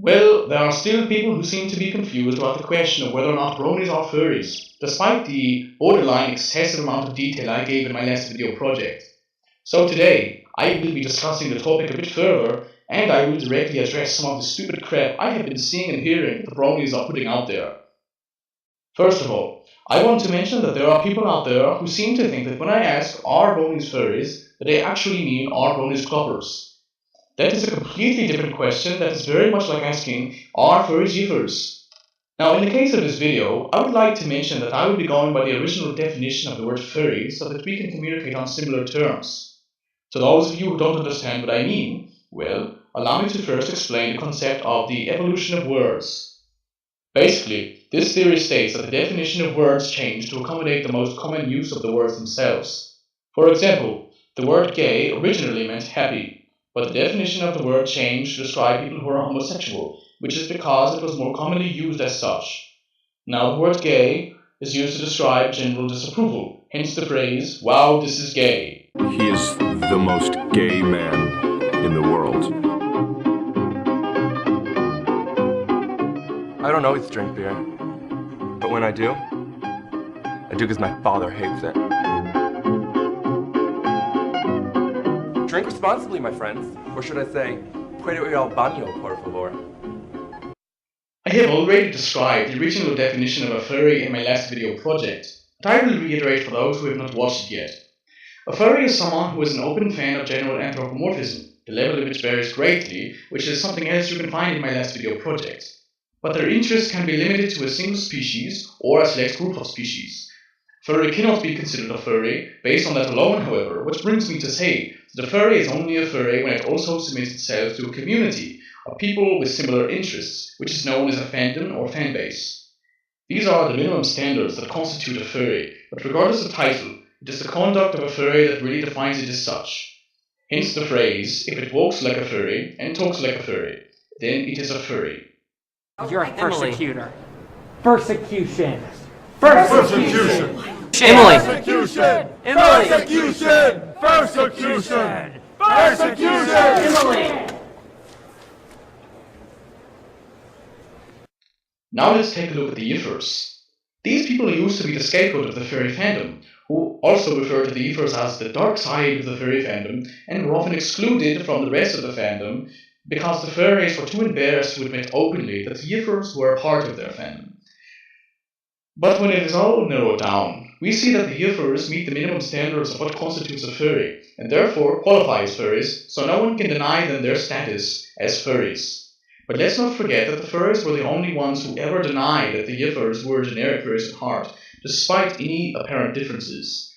Well, there are still people who seem to be confused about the question of whether or not bronies are furries, despite the borderline excessive amount of detail I gave in my last video project. So today, I will be discussing the topic a bit further, and I will directly address some of the stupid crap I have been seeing and hearing that the bronies are putting out there. First of all, I want to mention that there are people out there who seem to think that when I ask are bronies furries, that they actually mean are bronies cloppers. That is a completely different question that is very much like asking, are furries jiffers? Now, in the case of this video, I would like to mention that I will be going by the original definition of the word furry so that we can communicate on similar terms. To those of you who don't understand what I mean, well, allow me to first explain the concept of the evolution of words. Basically, this theory states that the definition of words change to accommodate the most common use of the words themselves. For example, the word gay originally meant happy, but the definition of the word changed to describe people who are homosexual, which is because it was more commonly used as such. Now the word gay is used to describe general disapproval, hence the phrase, wow, this is gay. He is the most gay man in the world. I don't always drink beer, but when I do because my father hates it. Drink responsibly, my friends. Or should I say, puede ir al baño, por favor. I have already described the original definition of a furry in my last video project, but I will reiterate for those who have not watched it yet. A furry is someone who is an open fan of general anthropomorphism, the level of which varies greatly, which is something else you can find in my last video project. But their interest can be limited to a single species or a select group of species. Furry cannot be considered a furry based on that alone, however, which brings me to say that a furry is only a furry when it also submits itself to a community of people with similar interests, which is known as a fandom or fanbase. These are the minimum standards that constitute a furry, but regardless of title, it is the conduct of a furry that really defines it as such. Hence the phrase, if it walks like a furry and talks like a furry, then it is a furry. You're a persecutor. Persecution. Persecution. Emily. Persecution. Emily. Persecution. Persecution. Persecution. Emily. Now let's take a look at the yiffers. These people used to be the scapegoat of the furry fandom, who also refer to the yiffers as the dark side of the furry fandom and were often excluded from the rest of the fandom because the furries were too embarrassed to admit openly that the yiffers were a part of their fandom. But when it is all narrowed down, we see that the yiffers meet the minimum standards of what constitutes a furry, and therefore qualify as furries, so no one can deny them their status as furries. But let's not forget that the furries were the only ones who ever denied that the yiffers were generic furries at heart, despite any apparent differences.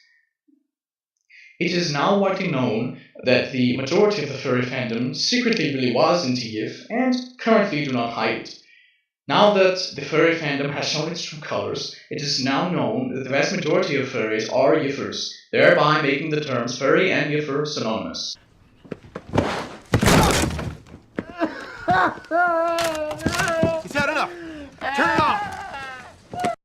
It is now widely known that the majority of the furry fandom secretly really was into yiff, and currently do not hide it. Now that the furry fandom has shown its true colors, it is now known that the vast majority of furries are yiffers, thereby making the terms furry and yiffer synonymous. He's had enough. Turn it off.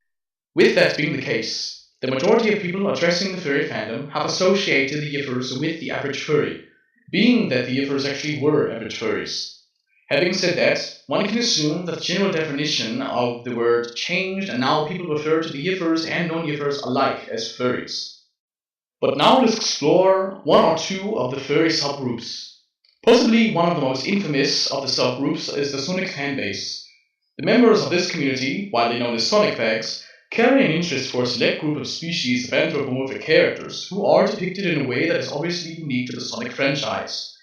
With that being the case, the majority of people addressing the furry fandom have associated the yiffers with the average furry, being that the yiffers actually were average furries. Having said that, one can assume that the general definition of the word changed and now people refer to the yiffers and non-yiffers alike as furries. But now let's explore one or two of the furry subgroups. Possibly one of the most infamous of the subgroups is the Sonic fanbase. The members of this community, widely known as Sonic fags, carry an interest for a select group of species of anthropomorphic characters who are depicted in a way that is obviously unique to the Sonic franchise.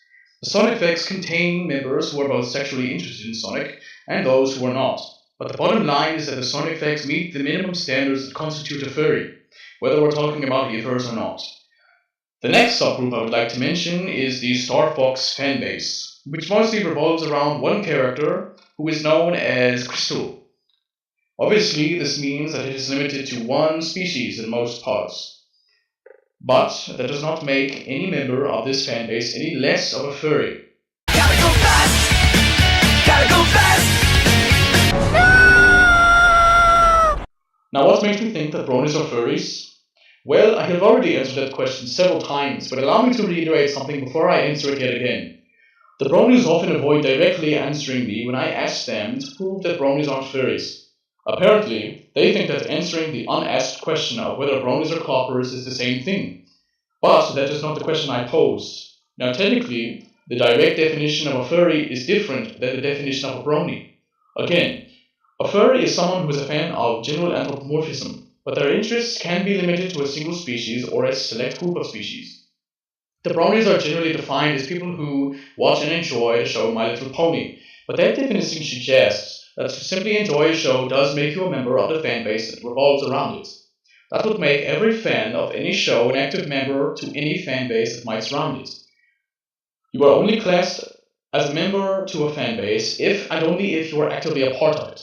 The Sonic fags contain members who are both sexually interested in Sonic and those who are not, but the bottom line is that the Sonic fags meet the minimum standards that constitute a furry, whether we're talking about yiffers or not. The next subgroup I would like to mention is the Star Fox fanbase, which mostly revolves around one character who is known as Crystal. Obviously, this means that it is limited to one species in most parts. But that does not make any member of this fanbase any less of a furry. Gotta go fast! Gotta go fast! No! Now what makes me think that bronies are furries? Well, I have already answered that question several times, but allow me to reiterate something before I answer it yet again. The Bronies often avoid directly answering me when I ask them to prove that Bronies aren't furries. Apparently, they think that answering the unasked question of whether Bronies are cloppers is the same thing. But that is not the question I posed. Now technically, the direct definition of a furry is different than the definition of a brony. Again, a furry is someone who is a fan of general anthropomorphism, but their interests can be limited to a single species or a select group of species. The bronies are generally defined as people who watch and enjoy the show My Little Pony, but that definition suggests that to simply enjoy a show does make you a member of the fanbase that revolves around it. That would make every fan of any show an active member to any fanbase that might surround it. You are only classed as a member to a fanbase if and only if you are actively a part of it.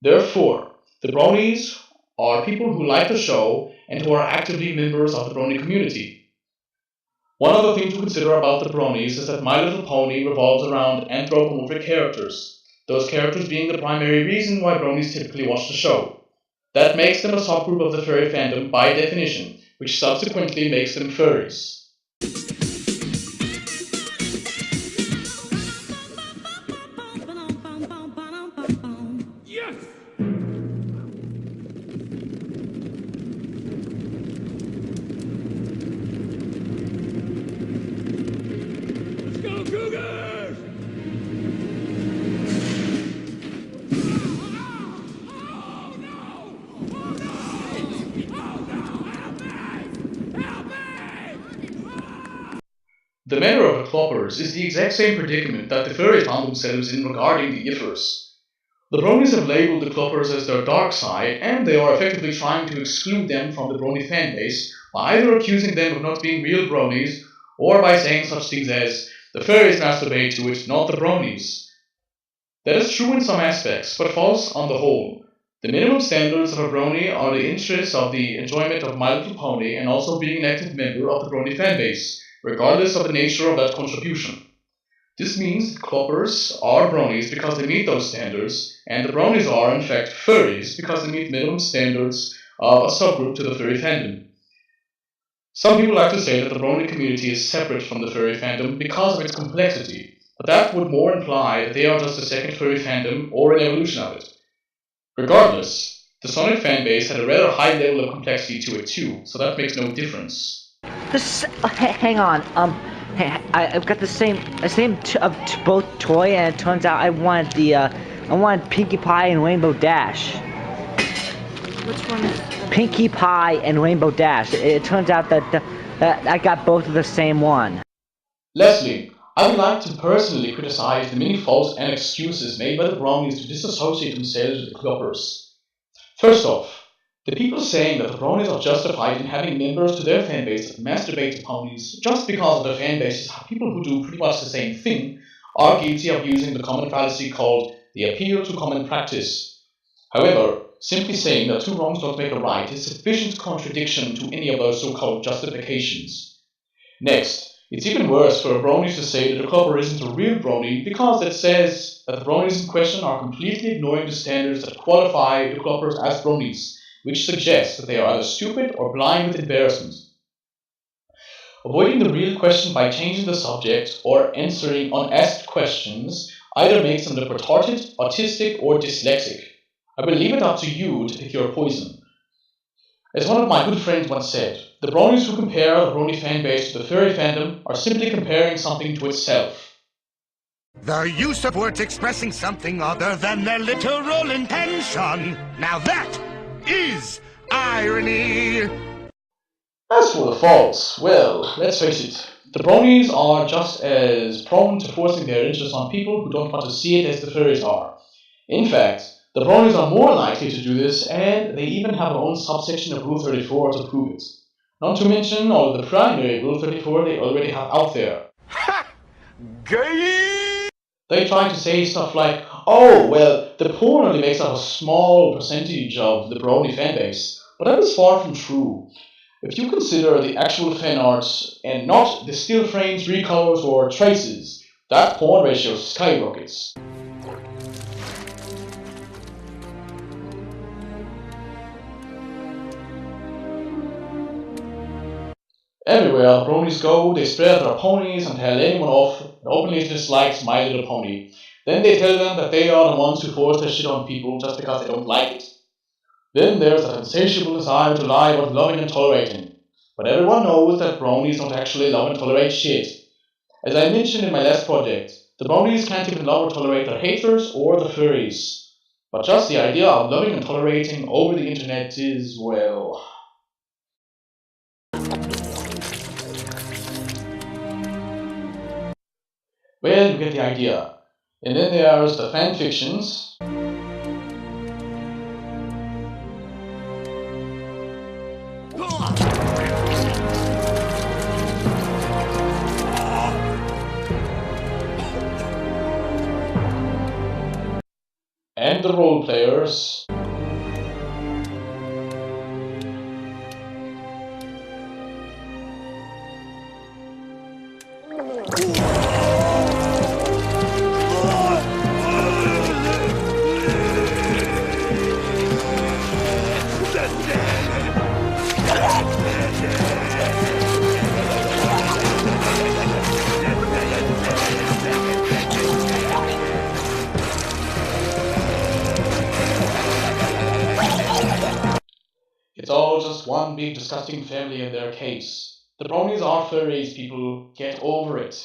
Therefore, the bronies are people who like the show and who are actively members of the brony community. One other thing to consider about the bronies is that My Little Pony revolves around anthropomorphic characters, those characters being the primary reason why bronies typically watch the show. That makes them a subgroup of the furry fandom by definition, which subsequently makes them furries. Yes! Let's go, Cougars! The manner of the cloppers is the exact same predicament that the furries found themselves in regarding the yiffers. The bronies have labeled the cloppers as their dark side, and they are effectively trying to exclude them from the brony fanbase by either accusing them of not being real bronies or by saying such things as, the furries masturbate to it, not the bronies. That is true in some aspects, but false on the whole. The minimum standards of a brony are the interests of the enjoyment of My Little Pony and also being an active member of the brony fanbase, regardless of the nature of that contribution. This means that cloppers are bronies because they meet those standards, and the bronies are, in fact, furries because they meet minimum standards of a subgroup to the furry fandom. Some people like to say that the brony community is separate from the furry fandom because of its complexity, but that would more imply that they are just a second furry fandom or an evolution of it. Regardless, the Sonic fanbase had a rather high level of complexity to it too, so that makes no difference. Hang on. I've got the same both toy, and it turns out I wanted Pinkie Pie and Rainbow Dash. Which one is Pinkie Pie and Rainbow Dash. It turns out that I got both of the same one. Leslie, I would like to personally criticize the many faults and excuses made by the bronies to disassociate themselves with the cloppers. First off, the people saying that the bronies are justified in having members to their fanbase that masturbate to ponies just because of their fanbases have people who do pretty much the same thing are guilty of using the common fallacy called the appeal to common practice. However, simply saying that two wrongs don't make a right is sufficient contradiction to any of those so-called justifications. Next, it's even worse for a brony to say that a clopper isn't a real brony because it says that the bronies in question are completely ignoring the standards that qualify the cloppers as bronies, which suggests that they are either stupid or blind with embarrassment. Avoiding the real question by changing the subject or answering unasked questions either makes them look retarded, autistic, or dyslexic. I will leave it up to you to pick your poison. As one of my good friends once said, the bronies who compare the brony fanbase to the furry fandom are simply comparing something to itself. The use of words expressing something other than their literal intention. Now that is irony. As for the faults, well, let's face it, the bronies are just as prone to forcing their interest on people who don't want to see it as the furries are. In fact, the bronies are more likely to do this, and they even have their own subsection of Rule 34 to prove it. Not to mention all of the primary Rule 34 they already have out there. Ha! Gay! They try to say stuff like, oh, well, the porn only makes up a small percentage of the brony fanbase, but that is far from true. If you consider the actual fan arts and not the still frames, recolors, or traces, that porn ratio skyrockets. Everywhere the bronies go, they spread their ponies and tell anyone off and openly dislikes My Little Pony. Then they tell them that they are the ones who force their shit on people just because they don't like it. Then there's that insatiable desire to lie about loving and tolerating. But everyone knows that bronies don't actually love and tolerate shit. As I mentioned in my last project, the bronies can't even love or tolerate their haters or the furries. But just the idea of loving and tolerating over the internet is, well... Well, you get the idea. And then there's the fan fictions. And the role players. It's all just one big disgusting family in their case. The bronies are furries, people. Get over it.